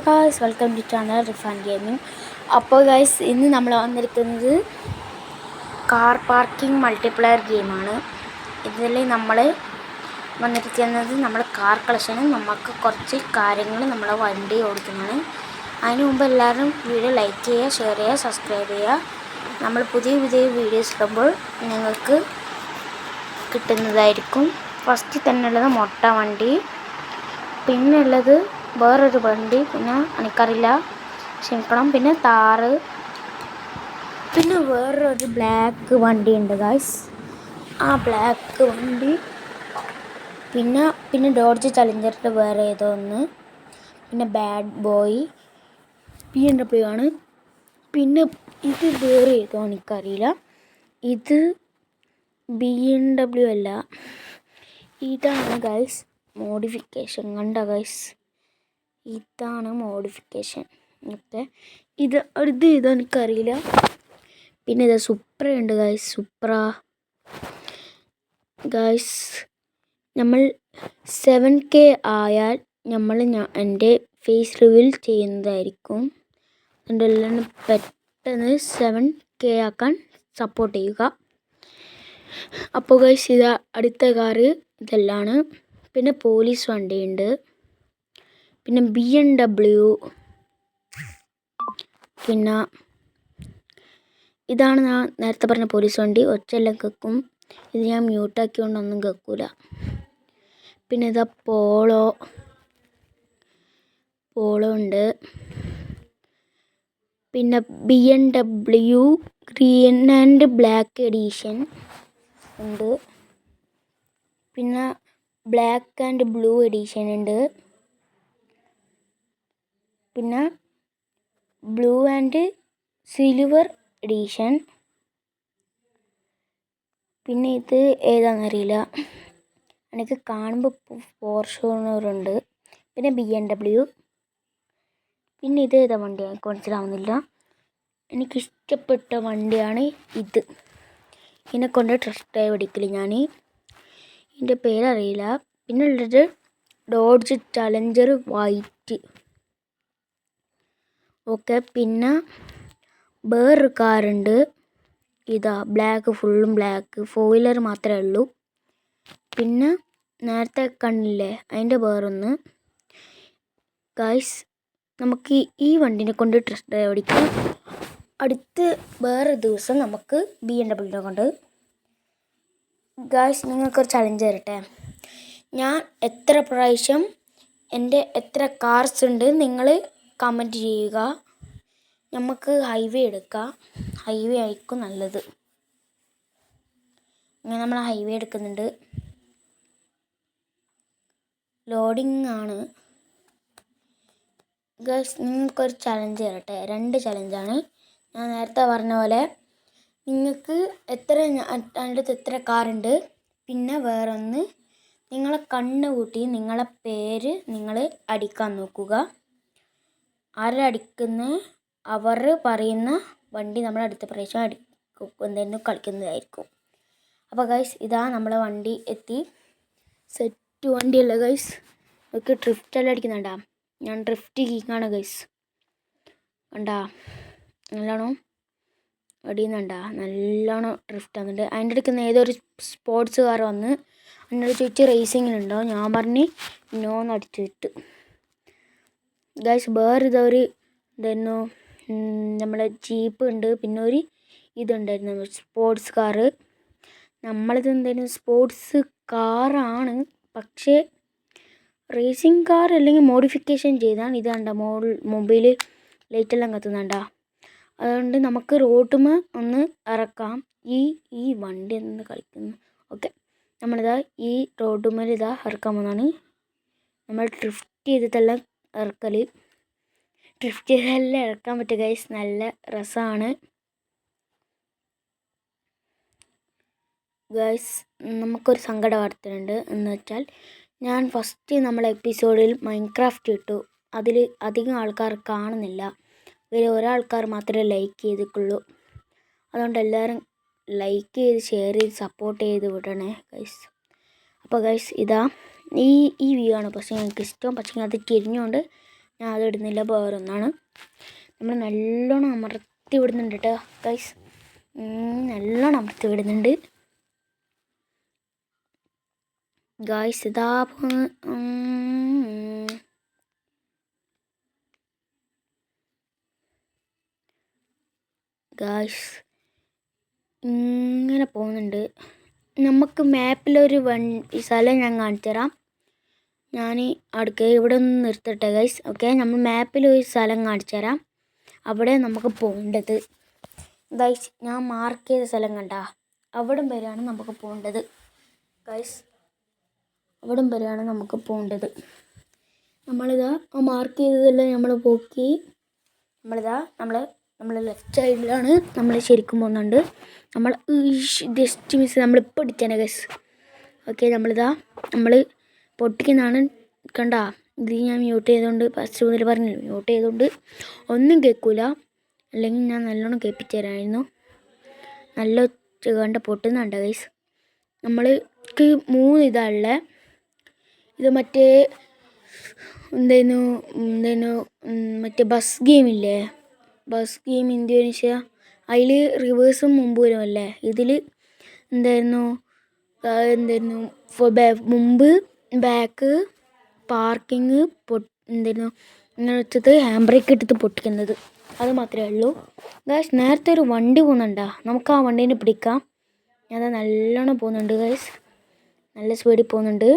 Guys, welcome to channel Rifan gaming. അപ്പോൾ guys, ഇന്ന് നമ്മൾ വന്നിരിക്കുന്നത് കാർ പാർക്കിംഗ് മൾട്ടിപ്ലെയർ ഗെയിമാണ്. ഇതിൽ നമ്മൾ വന്നിരിക്കുന്നത് നമ്മൾ കാർ കളക്ഷനും നമുക്ക് കുറച്ച് കാര്യങ്ങൾ നമ്മളെ വണ്ടി ഓടിക്കുന്നതാണ്. അതിന് മുമ്പ് എല്ലാവരും വീഡിയോ ലൈക്ക് ചെയ്യുക, ഷെയർ ചെയ്യുക, സബ്സ്ക്രൈബ് ചെയ്യുക. നമ്മൾ പുതിയ വീഡിയോസ് ഇടുമ്പോൾ നിങ്ങൾക്ക് കിട്ടുന്നതായിരിക്കും. ഫസ്റ്റ് തന്നെ ഉള്ളത് മൊട്ട വണ്ടി, പിന്നെ ഉള്ളത് വേറൊരു വണ്ടി, പിന്നെ എനിക്കറിയില്ല, ക്ഷമിക്കണം, പിന്നെ താറ്, പിന്നെ വേറൊരു ബ്ലാക്ക് വണ്ടി ഉണ്ട് ഗായ്സ്, ആ ബ്ലാക്ക് വണ്ടി, പിന്നെ ഡോഡ്ജ് ചലഞ്ചറിൻ്റെ വേറെ ഏതോ ഒന്ന്, പിന്നെ ബാഡ് ബോയ് BMW ആണ്. പിന്നെ ഇത് വേറെ ഏതോ എനിക്കറിയില്ല, ഇത് BMW അല്ല, ഇതാണ് ഗൈസ് മോഡിഫിക്കേഷൻ. കണ്ട ഗൈസ്, ഇതാണ് മോഡിഫിക്കേഷൻ. ഇത് എനിക്കറിയില്ല. പിന്നെ ഇത് സുപ്ര ഉണ്ട് ഗൈസ്, സുപ്ര ഗൈസ്. നമ്മൾ 7K ആയാൽ എൻ്റെ ഫേസ് റിവീൽ ചെയ്യുന്നതായിരിക്കും. എൻ്റെ എല്ലാം പെട്ടെന്ന് 7K ആക്കാൻ സപ്പോർട്ട് ചെയ്യുക. അപ്പോൾ ഗൈസ്, ഇത് അടുത്ത കാറ് ഇതെല്ലാണ്. പിന്നെ പോലീസ് വണ്ടിയുണ്ട്, പിന്നെ BMW, പിന്നെ ഇതാണ് ഞാൻ നേരത്തെ പറഞ്ഞ പോലീസ് വണ്ടി. ഒച്ചെല്ലാം കേൾക്കും, ഇത് ഞാൻ മ്യൂട്ടാക്കിക്കൊണ്ടൊന്നും കേൾക്കൂല. പിന്നെ ഇതാ പോളോ ഉണ്ട്, പിന്നെ BMW green and black edition ഉണ്ട്, പിന്നെ ബ്ലാക്ക് ആൻഡ് ബ്ലൂ എഡീഷൻ ഉണ്ട്, പിന്നെ ബ്ലൂ ആൻഡ് സിൽവർ എഡീഷൻ, പിന്നെ ഇത് ഏതാണെന്നറിയില്ല, എനിക്ക് കാണുമ്പോൾ ഫോർച്യൂണറുണ്ട്, പിന്നെ BMW, പിന്നെ ഇത് ഏതാ വണ്ടി എനിക്ക് മനസ്സിലാവുന്നില്ല. എനിക്കിഷ്ടപ്പെട്ട വണ്ടിയാണ് ഇത്. ഇതിനെക്കൊണ്ട് ടെസ്റ്റ് ഡ്രൈവ് അടിക്കല് ഞാൻ, ഇതിൻ്റെ പേരറിയില്ല. പിന്നെ ഉള്ളത് ഡോഡ്ജ് ചലഞ്ചർ വൈറ്റ്. ഓക്കെ, പിന്നെ വേറൊരു കാറുണ്ട്, ഇതാ ബ്ലാക്ക്, ഫുള്ളും ബ്ലാക്ക്, 4 വീലർ മാത്രമേ ഉള്ളൂ. പിന്നെ നേരത്തെ കണ്ടില്ലേ, അതിൻ്റെ വേറൊന്ന്. ഗൈസ്, നമുക്ക് ഈ വണ്ടിനെ കൊണ്ട് ടെസ്റ്റ് ഡ്രൈവ് അടിക്കാം. അടുത്ത് വേറെ ദിവസം നമുക്ക് BMW കൊണ്ട്. ഗൈസ്, നിങ്ങൾക്കൊരു ചലഞ്ച് തരട്ടെ. ഞാൻ എത്ര പ്രാവശ്യം എൻ്റെ എത്ര കാർസ് ഉണ്ട് നിങ്ങൾ കമൻറ്റ് ചെയ്യുക. നമുക്ക് ഹൈവേ എടുക്കാം, ഹൈവേ ആയിരിക്കും നല്ലത്. അങ്ങനെ നമ്മൾ ഹൈവേ എടുക്കുന്നുണ്ട്, ലോഡിങ് ആണ്. ഗൈസ്, നിങ്ങൾക്കൊരു ചലഞ്ച് തരട്ടെ, 2 ചലഞ്ചാണ്. ഞാൻ നേരത്തെ പറഞ്ഞ പോലെ നിങ്ങൾക്ക് എൻ്റെ അടുത്ത് എത്ര കാറുണ്ട്, പിന്നെ വേറൊന്ന് നിങ്ങളെ കണ്ണ് കൂട്ടി നിങ്ങളെ പേര് നിങ്ങൾ അടിക്കാൻ നോക്കുക. ആരടിക്കുന്ന അവർ പറയുന്ന വണ്ടി നമ്മൾ അടുത്ത പ്രാവശ്യം എന്തെങ്കിലും കളിക്കുന്നതായിരിക്കും. അപ്പോൾ ഗൈസ്, ഇതാ നമ്മളെ വണ്ടി എത്തി, സെറ്റ് വണ്ടിയല്ല ഗൈസ്. നമുക്ക് ഡ്രിഫ്റ്റെല്ലാം അടിക്കുന്നുണ്ടാ, ഞാൻ ഡ്രിഫ്റ്റ് കീക്കാണ് ഗൈസ്. കണ്ടാ, നല്ലോണം അടിയുന്നുണ്ടാ, നല്ലോണം ഡ്രിഫ്റ്റ് ആകുന്നുണ്ട്. അതിൻ്റെ അടുക്കുന്ന ഏതൊരു സ്പോർട്സ് കാർ വന്ന് എന്നോട് ചോദിച്ച് റേസിങ്ങിനുണ്ടോ, ഞാൻ പറഞ്ഞ് നോന്ന് അടിച്ചു വിട്ടു ഗൈസ്. വേറെ ഇതായിരുന്നു, നമ്മളെ ജീപ്പ് ഉണ്ട്, പിന്നെ ഒരു ഇതുണ്ടായിരുന്നു സ്പോർട്സ് കാറ്. നമ്മളിത് എന്തായിരുന്നു സ്പോർട്സ് കാറാണ്, പക്ഷേ റേസിംഗ് കാർ അല്ലെങ്കിൽ മോഡിഫിക്കേഷൻ ചെയ്താണ്. ഇത് കണ്ട മൊബൈൽ ലൈറ്റെല്ലാം കത്തുന്നുണ്ടാ, അതുകൊണ്ട് നമുക്ക് റോട്ടുമ ഒന്ന് ഇറക്കാം. ഈ വണ്ടി എന്ന് കളിക്കുന്നു. ഓക്കെ, നമ്മളിതാ ഈ റോഡുമേൽ ഇതാ ഇറക്കാൻ പോകുന്നതാണ്. നമ്മൾ ഡ്രിഫ്റ്റ് ചെയ്തിട്ടെല്ലാം ഇറക്കൽ, ഡ്രിഫ്റ്റ് ചെയ്തെല്ലാം ഇറക്കാൻ പറ്റും ഗൈസ്, നല്ല രസമാണ് ഗൈസ്. നമുക്കൊരു സങ്കട വാർത്തയുണ്ട്, എന്ന് വെച്ചാൽ ഞാൻ ഫസ്റ്റ് നമ്മളെ എപ്പിസോഡിൽ മൈൻക്രാഫ്റ്റ് ഇട്ടു, അതിൽ അധികം ആൾക്കാർ കാണുന്നില്ല, ഇവർ ഒരാൾക്കാർ മാത്രമേ ലൈക്ക് ചെയ്തിട്ടുള്ളൂ. അതുകൊണ്ട് എല്ലാവരും ലൈക്ക് ചെയ്ത് ഷെയർ ചെയ്ത് സപ്പോർട്ട് ചെയ്ത് വിടണേ ഗൈസ്. അപ്പോൾ ഗൈസ്, ഇതാ ഈ വ്യൂ ആണ് പക്ഷേ എനിക്ക് ഇഷ്ടം, പക്ഷേ അത് തിരിഞ്ഞുകൊണ്ട് ഞാൻ അത് ഇടുന്നില്ല, വേറൊന്നാണ്. നമ്മൾ നല്ലോണം അമർത്തി വിടുന്നുണ്ട് കേട്ടോ ഗൈസ്. നല്ലോണം അമർത്തി വിടുന്നുണ്ട് ഗൈസ്. ഇതാ ഗൈസ് ഇങ്ങനെ പോകുന്നുണ്ട്. നമുക്ക് മാപ്പിലൊരു സ്ഥലം ഞാൻ കാണിച്ചു തരാം. ഞാൻ അടുക്ക ഇവിടെ ഒന്ന് നിർത്തട്ടെ ഗൈസ്. ഓക്കെ, നമ്മൾ മാപ്പിലൊരു സ്ഥലം കാണിച്ചു തരാം. അവിടെ നമുക്ക് പോകേണ്ടത് ഗൈസ്. ഞാൻ മാർക്ക് ചെയ്ത സ്ഥലം കണ്ട അവിടം വരെയാണ് നമുക്ക് പോകേണ്ടത് ഗൈസ്. അവിടം വരെയാണ് നമുക്ക് പോകേണ്ടത്. നമ്മളിതാ മാർക്ക് ചെയ്തതെല്ലാം നമ്മൾ പോക്കി. നമ്മൾ ലെഫ്റ്റ് സൈഡിലാണ് നമ്മൾ ശരിക്കും പോകുന്നുണ്ട്. നമ്മൾ ജസ്റ്റ് മിസ് നമ്മളിപ്പോൾ അടിച്ചേനെ ഗൈസ്. ഓക്കെ, നമ്മൾ പൊട്ടിക്കുന്നതാണ് കണ്ട. ഇത് ഞാൻ മ്യൂട്ട് ചെയ്തുകൊണ്ട് ഫസ്റ്റ് മുതൽ പറഞ്ഞില്ല, മ്യൂട്ട് ചെയ്തുകൊണ്ട് ഒന്നും കേൾക്കില്ല. അല്ലെങ്കിൽ ഞാൻ നല്ലോണം കേൾപ്പിച്ചു തരാമായിരുന്നു. നല്ല കണ്ട പൊട്ടുന്നുണ്ട് ഗൈസ്. നമ്മൾക്ക് 3 ഇതാണുള്ളത്. ഇത് എന്തേനു മറ്റേ ബസ് ഗെയിമില്ലേ, ബസ് ഗെയിം ഇന്തോനേഷ്യ, അതിൽ റിവേഴ്സും മുമ്പും അല്ലേ. ഇതിൽ എന്തായിരുന്നു മുമ്പ് ബാക്ക് പാർക്കിങ് എന്തായിരുന്നു ഇങ്ങനെ വെച്ചിട്ട് ഹാൻഡ് ബ്രേക്ക് ഇട്ടിട്ട് പൊട്ടിക്കുന്നത്. അത് മാത്രമേ ഉള്ളൂ ഗൈസ്. നേരത്തെ ഒരു വണ്ടി പോകുന്നുണ്ടാ, നമുക്ക് ആ വണ്ടീനെ പിടിക്കാം. ഞാൻ നല്ലോണം പോകുന്നുണ്ട് ഗൈസ്, നല്ല സ്പീഡിൽ പോകുന്നുണ്ട്.